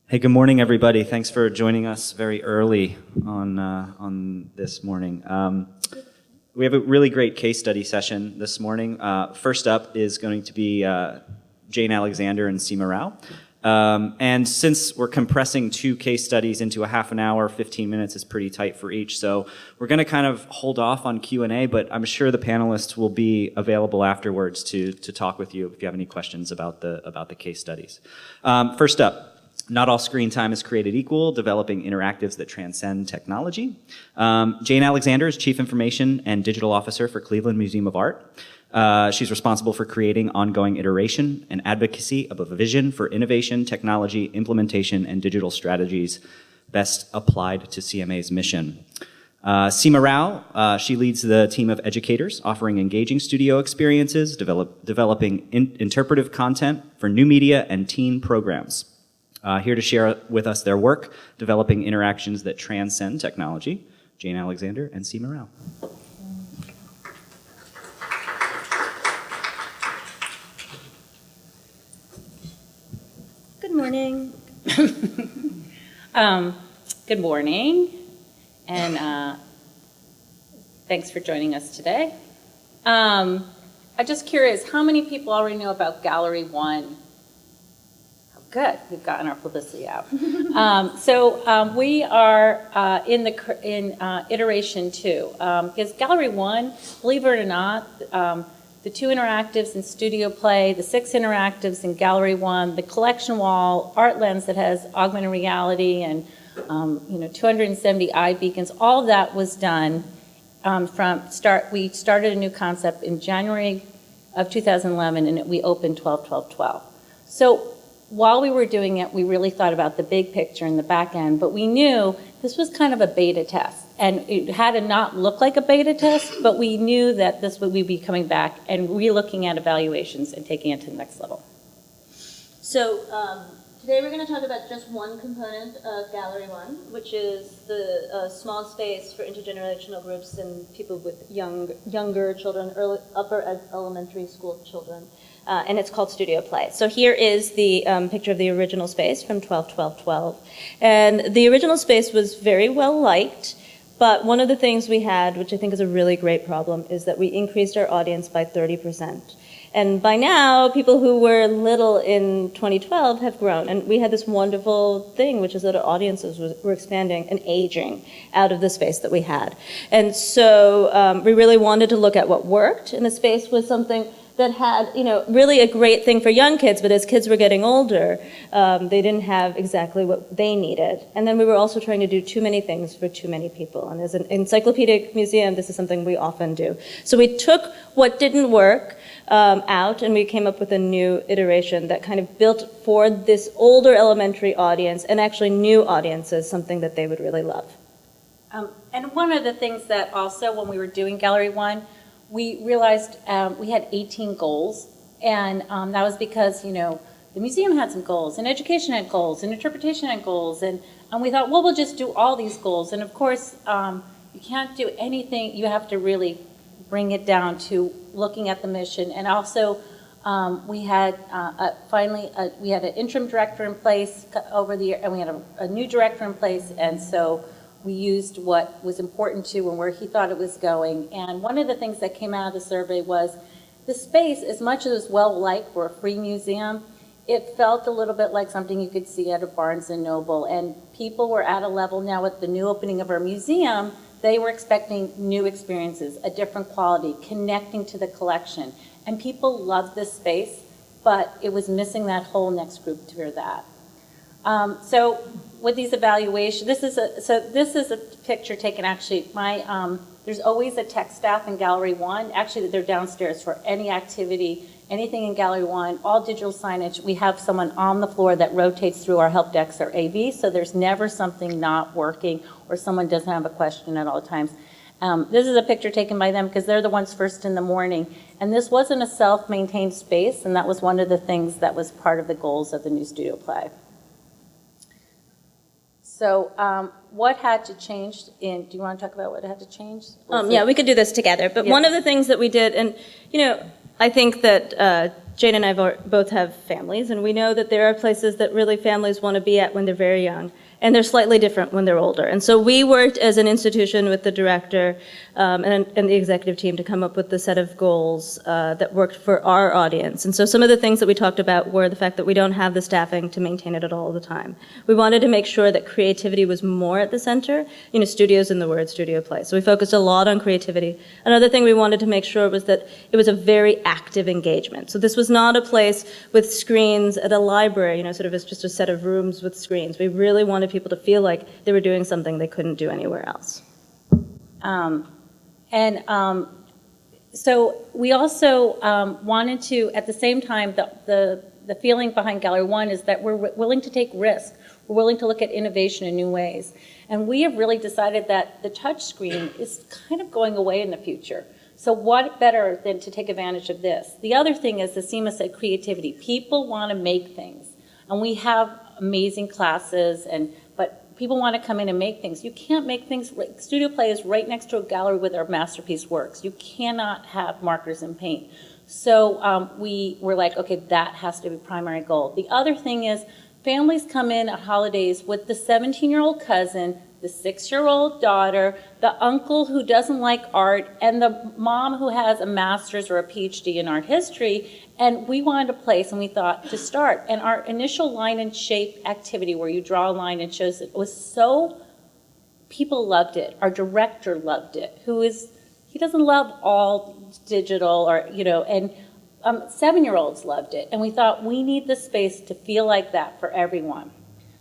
Hey, good morning, everybody. Thanks for joining us very early on this morning. We have a really great case study session this morning. First up is going to be Jane Alexander and Seema Rao. And since we're compressing two case studies into a half an hour, 15 minutes is pretty tight for each, so we're going to kind of hold off on Q&A, but I'm sure the panelists will be available afterwards to talk with you if you have any questions about the case studies. First up, not all screen time is created equal, developing interactives that transcend technology. Jane Alexander is Chief Information and Digital Officer for Cleveland Museum of Art. She's responsible for creating ongoing iteration and advocacy of a vision for innovation, technology, implementation, and digital strategies best applied to CMA's mission. Seema Rao, she leads the team of educators offering engaging studio experiences, developing interpretive content for new media and teen programs. Here to share with us their work, developing interactions that transcend technology, Jane Alexander and Seema Rao. Good morning. Good morning, and thanks for joining us today. I'm just curious, how many people already know about Gallery 1? Good, we've gotten our publicity out. We are in iteration 2, because Gallery 1, believe it or not, the 2 interactives in Studio Play, the 6 interactives in Gallery 1, the collection wall, art lens that has augmented reality, and 270 eye beacons, all of that was done from start. We started a new concept in January of 2011, and we opened 12/12/12. So while we were doing it, we really thought about the big picture in the back end, but we knew this was kind of a beta test. And it had to not look like a beta test, but we knew that this would be coming back and re-looking at evaluations and taking it to the next level. So today we're going to talk about just one component of Gallery 1, which is the small space for intergenerational groups and people with younger children, upper elementary school children. And it's called Studio Play. So here is the picture of the original space from 12/12/12. And the original space was very well liked, but one of the things we had, which I think is a really great problem, is that we increased our audience by 30%. And by now, people who were little in 2012 have grown. And we had this wonderful thing, which is that our audiences were expanding and aging out of the space that we had. And so we really wanted to look at what worked, and the space was something that had, really a great thing for young kids, but as kids were getting older, they didn't have exactly what they needed. And then we were also trying to do too many things for too many people. And as an encyclopedic museum, this is something we often do. So we took what didn't work out, and we came up with a new iteration that kind of built for this older elementary audience and actually new audiences, something that they would really love. And one of the things that also, when we were doing Gallery 1, we realized we had 18 goals, and that was because, the museum had some goals, and education had goals, and interpretation had goals, and we thought, well, we'll just do all these goals. And of course, you can't do anything. You have to really bring it down to looking at the mission. And also, we had we had an interim director in place over the year, and we had a new director in place, and so we used what was important to and where he thought it was going. And one of the things that came out of the survey was the space, as much as it was well-liked for a free museum, it felt a little bit like something you could see at a Barnes & Noble. And people were at a level now with the new opening of our museum, they were expecting new experiences, a different quality, connecting to the collection. And people loved this space, but it was missing that whole next group to that. So with these evaluations, this is a picture taken actually. There's always a tech staff in Gallery 1. Actually, they're downstairs for any activity, anything in Gallery 1, all digital signage. We have someone on the floor that rotates through our help desks or AV, so there's never something not working or someone doesn't have a question at all times. This is a picture taken by them because they're the ones first in the morning. And this wasn't a self-maintained space, and that was one of the things that was part of the goals of the new Studio Play. So what had to change do you want to talk about what had to change? Yeah, we could do this together. But one of the things that we did, and I think that Jane and I both have families, and we know that there are places that really families want to be at when they're very young, and they're slightly different when they're older. And so we worked as an institution with the director and the executive team to come up with the set of goals that worked for our audience. And so some of the things that we talked about were the fact that we don't have the staffing to maintain it at all the time. We wanted to make sure that creativity was more at the center. You know, studio's in the word, studio play. So we focused a lot on creativity. Another thing we wanted to make sure was that it was a very active engagement. So this was not a place with screens at a library, you know, sort of as just a set of rooms with screens. We really wanted people to feel like they were doing something they couldn't do anywhere else. So we also wanted to, at the same time, the feeling behind Gallery 1 is that we're willing to take risk. We're willing to look at innovation in new ways. And we have really decided that the touch screen is kind of going away in the future. So what better than to take advantage of this? The other thing is, as Seema said, creativity. People want to make things. And we have amazing classes, but people want to come in and make things. You can't make things. Studio Play is right next to a gallery where our masterpiece works. You cannot have markers and paint. So we were like, okay, that has to be primary goal. The other thing is, families come in at holidays with the 17-year-old cousin, the 6-year-old daughter, the uncle who doesn't like art, and the mom who has a master's or a PhD in art history. And we wanted a place, and we thought, to start. And our initial line and shape activity, where you draw a line and shows it, was so, people loved it. Our director loved it, he doesn't love all digital, or, you know, and 7-year-olds loved it. And we thought, we need the space to feel like that for everyone.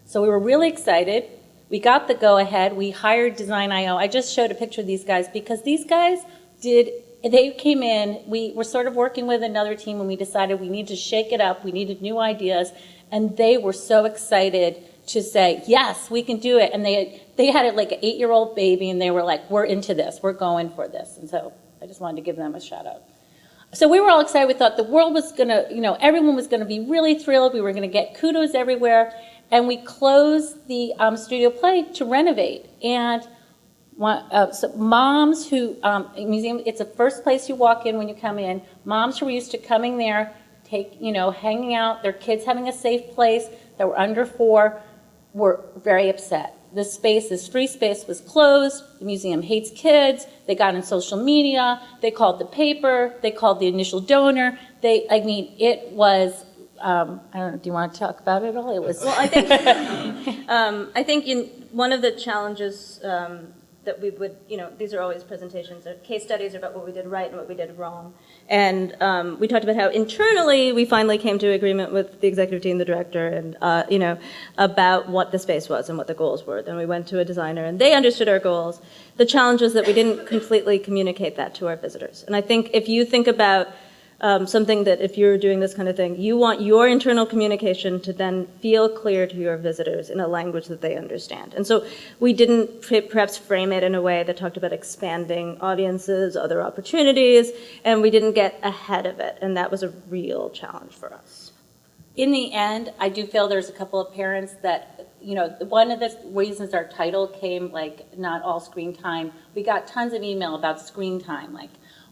So we were really excited. We got the go-ahead. We hired Design.io. I just showed a picture of these guys because these guys they came in. We were sort of working with another team, and we decided we needed to shake it up. We needed new ideas. And they were so excited to say, yes, we can do it. And they had it like an 8-year-old baby, and they were like, we're into this. We're going for this. And so I just wanted to give them a shout out. So we were all excited. We thought the world was going to, you know, everyone was going to be really thrilled. We were going to get kudos everywhere. And we closed the Studio Play to renovate. And so moms who, museum, it's the first place you walk in when you come in. Moms who were used to coming there, hanging out, their kids having a safe place, that were under 4, were very upset. This free space was closed. The museum hates kids. They got on social media. They called the paper. They called the initial donor. It was, I don't know, do you want to talk about it all? It was. Well, I think one of the challenges that we would, these are always presentations, or case studies about what we did right and what we did wrong. And we talked about how internally we finally came to agreement with the executive team, the director, and about what the space was and what the goals were. Then we went to a designer, and they understood our goals. The challenge was that we didn't completely communicate that to our visitors. And I think if you think about something that if you're doing this kind of thing, you want your internal communication to then feel clear to your visitors in a language that they understand. And so we didn't perhaps frame it in a way that talked about expanding audiences, other opportunities, and we didn't get ahead of it. And that was a real challenge for us. In the end, I do feel there's a couple of parents that, one of the reasons our title came, not all screen time, we got tons of email about screen time,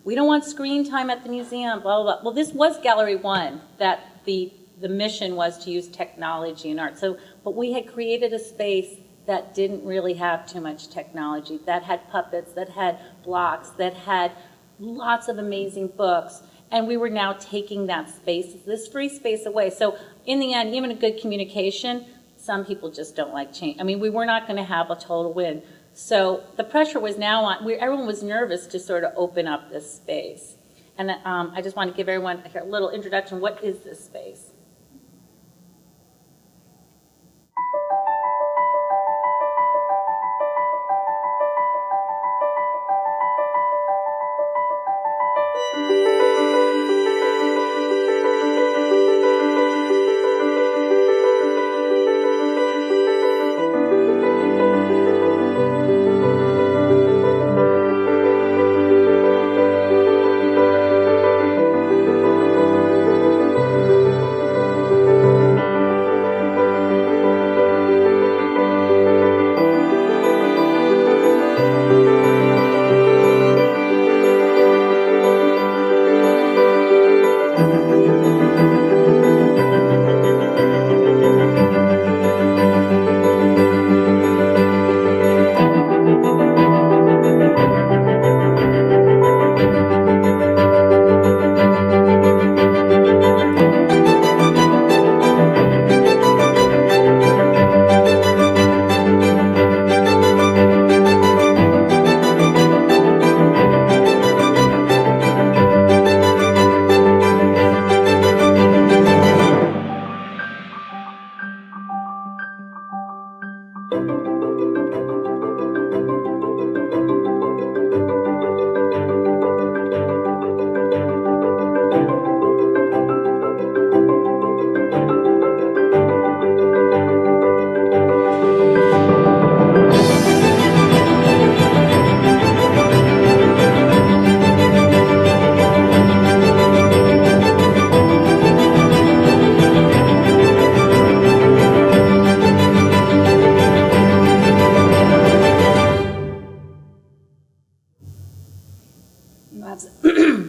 we don't want screen time at the museum, blah, blah, blah. Well, this was Gallery 1, that the mission was to use technology and art. But we had created a space that didn't really have too much technology, that had puppets, that had blocks, that had lots of amazing books. And we were now taking that space, this free space away. So in the end, even a good communication, some people just don't like change. We were not going to have a total win. So the pressure was now on, everyone was nervous to sort of open up this space. And I just want to give everyone a little introduction. What is this space?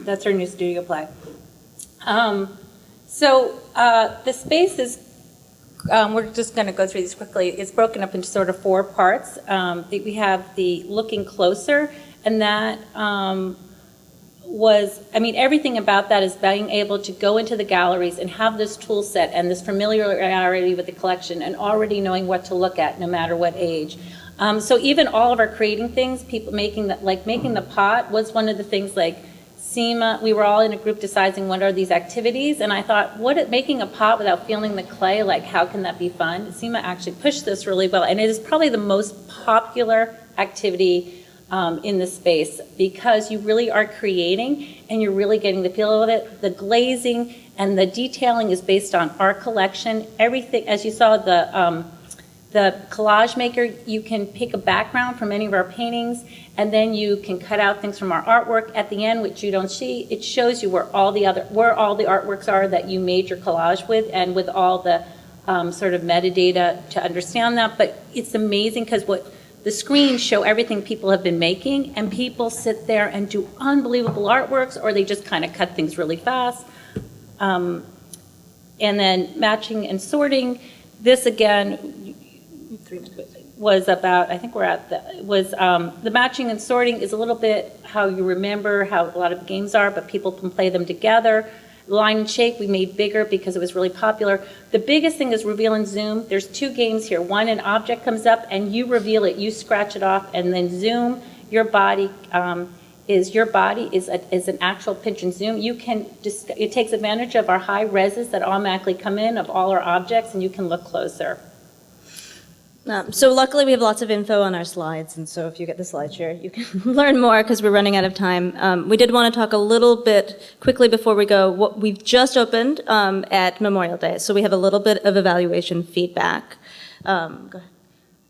That's our new studio play. The space is, we're just going to go through these quickly. It's broken up into sort of 4 parts. We have the looking closer, and that everything about that is being able to go into the galleries and have this tool set and this familiarity with the collection and already knowing what to look at no matter what age. So even all of our creating things, people making the pot was one of the things, like SEMA, we were all in a group deciding what are these activities, and I thought, making a pot without feeling the clay, like how can that be fun? SEMA actually pushed this really well, and it is probably the most popular activity in the space because you really are creating and you're really getting the feel of it. The glazing and the detailing is based on our collection. Everything, as you saw, the collage maker, you can pick a background from any of our paintings, and then you can cut out things from our artwork. At the end, which you don't see, it shows you where all the artworks are that you made your collage with, and with all the sort of metadata to understand that. But it's amazing because the screens show everything people have been making, and people sit there and do unbelievable artworks, or they just kind of cut things really fast. And then matching and sorting. This again was about, I think we're at the matching and sorting is a little bit how you remember how a lot of games are, but people can play them together. Line and shape we made bigger because it was really popular. The biggest thing is reveal and zoom. There's 2 games here. One, an object comes up and you reveal it, you scratch it off, and then zoom. Your body is an actual pinch and zoom. It takes advantage of our high reses that automatically come in of all our objects, and you can look closer. So luckily we have lots of info on our slides, and so if you get the slideshare, you can learn more because we're running out of time. We did want to talk a little bit quickly before we go. What we've just opened at Memorial Day, so we have a little bit of evaluation feedback. Go ahead.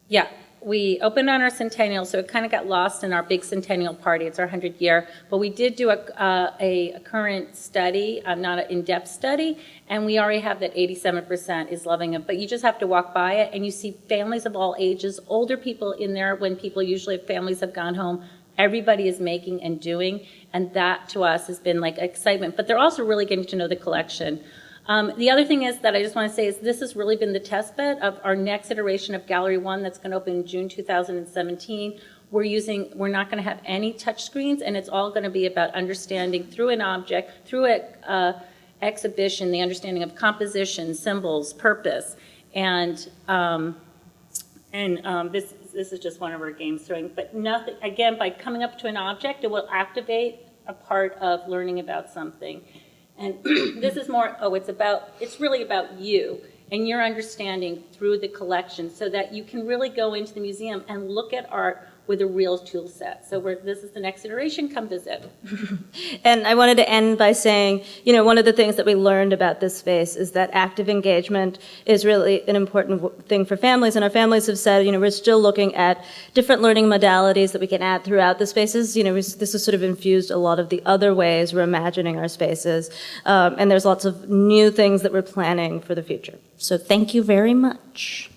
Yeah. We opened on our centennial, so it kind of got lost in our big centennial party. It's our 100th year. But we did do a current study, not an in-depth study, and we already have that 87% is loving it. But you just have to walk by it, and you see families of all ages, older people in there when families have gone home. Everybody is making and doing, and that to us has been like excitement. But they're also really getting to know the collection. The other thing is that I just want to say is this has really been the test bed of our next iteration of Gallery 1 that's going to open in June 2017. We're not going to have any touch screens, and it's all going to be about understanding through an object, through an exhibition, the understanding of composition, symbols, purpose, and this is just one of our games throwing. But nothing, again, by coming up to an object, it will activate a part of learning about something. And this is more, it's really about you and your understanding through the collection so that you can really go into the museum and look at art with a real tool set. So this is the next iteration, come visit. And I wanted to end by saying, one of the things that we learned about this space is that active engagement is really an important thing for families. And our families have said, we're still looking at different learning modalities that we can add throughout the spaces. This has sort of infused a lot of the other ways we're imagining our spaces. And there's lots of new things that we're planning for the future. So thank you very much.